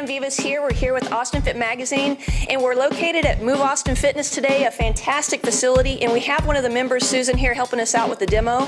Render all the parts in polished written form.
Vives here. We're here with Austin Fit Magazine, and we're located at Move Austin Fitness today, a fantastic facility, and we have one of the members, Susan, here helping us out with the demo.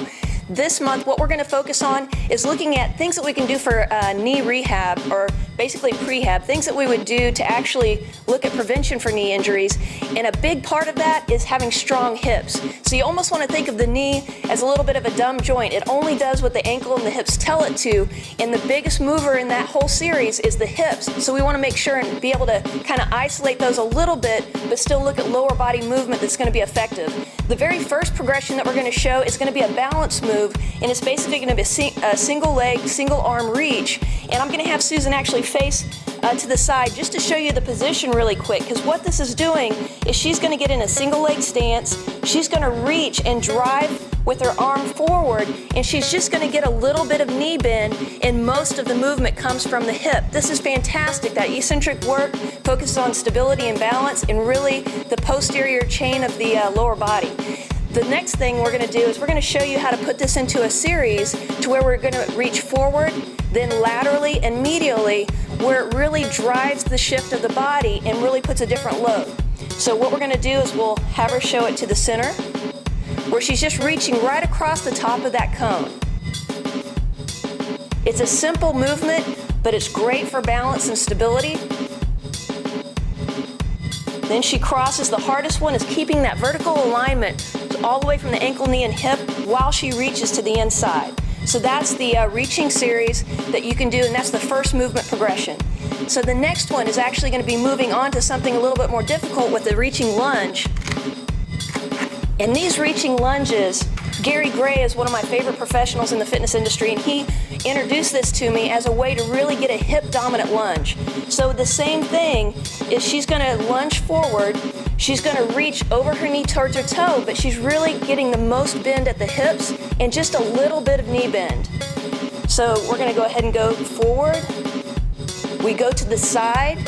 This month, what we're going to focus on is looking at things that we can do for knee rehab, or basically prehab, things that we would do to actually look at prevention for knee injuries. And a big part of that is having strong hips. So you almost want to think of the knee as a little bit of a dumb joint. It only does what the ankle and the hips tell it to, and the biggest mover in that whole series is the hips. So we want to make sure and be able to kind of isolate those a little bit, but still look at lower body movement that's going to be effective. The very first progression that we're going to show is going to be a balance move, and it's basically going to be a single leg, single arm reach. And I'm going to have Susan actually face to the side just to show you the position really quick, because what this is doing is she's going to get in a single leg stance, she's going to reach and drive with her arm forward, and she's just going to get a little bit of knee bend, and most of the movement comes from the hip. This is fantastic. That eccentric work focuses on stability and balance and really the posterior chain of the lower body. The next thing we're going to do is we're going to show you how to put this into a series to where we're going to reach forward, then laterally and medially, where it really drives the shift of the body and really puts a different load. So what we're going to do is we'll have her show it to the center, where she's just reaching right across the top of that cone. It's a simple movement, but it's great for balance and stability. Then she crosses. The hardest one is keeping that vertical alignment all the way from the ankle, knee, and hip while she reaches to the inside. So that's the reaching series that you can do, and that's the first movement progression. So the next one is actually going to be moving on to something a little bit more difficult with the reaching lunge. And these reaching lunges, Gary Gray is one of my favorite professionals in the fitness industry, and he introduced this to me as a way to really get a hip dominant lunge. So the same thing is she's going to lunge forward, she's going to reach over her knee towards her toe, but she's really getting the most bend at the hips and just a little bit of knee bend. So we're going to go ahead and go forward, we go to the side,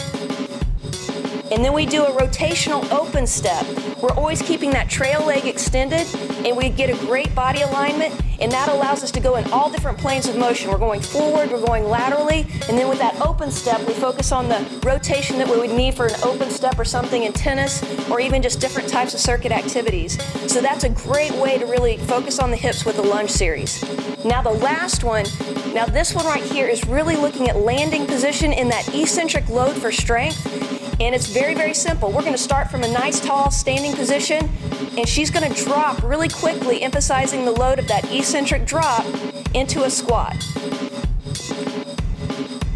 and then we do a rotational open step. We're always keeping that trail leg extended, and we get a great body alignment, and that allows us to go in all different planes of motion. We're going forward, we're going laterally, and then with that open step, we focus on the rotation that we would need for an open step or something in tennis, or even just different types of circuit activities. So that's a great way to really focus on the hips with the lunge series. Now the last one, now this one right here is really looking at landing position in that eccentric load for strength. And it's very, very simple. We're going to start from a nice tall standing position, and she's going to drop really quickly, emphasizing the load of that eccentric drop into a squat.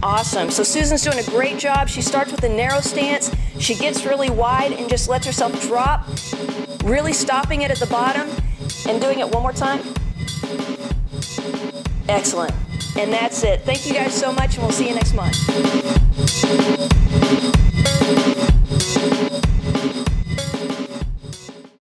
Awesome. So Susan's doing a great job. She starts with a narrow stance. She gets really wide and just lets herself drop, really stopping it at the bottom and doing it one more time. Excellent. And that's it. Thank you guys so much, and we'll see you next month.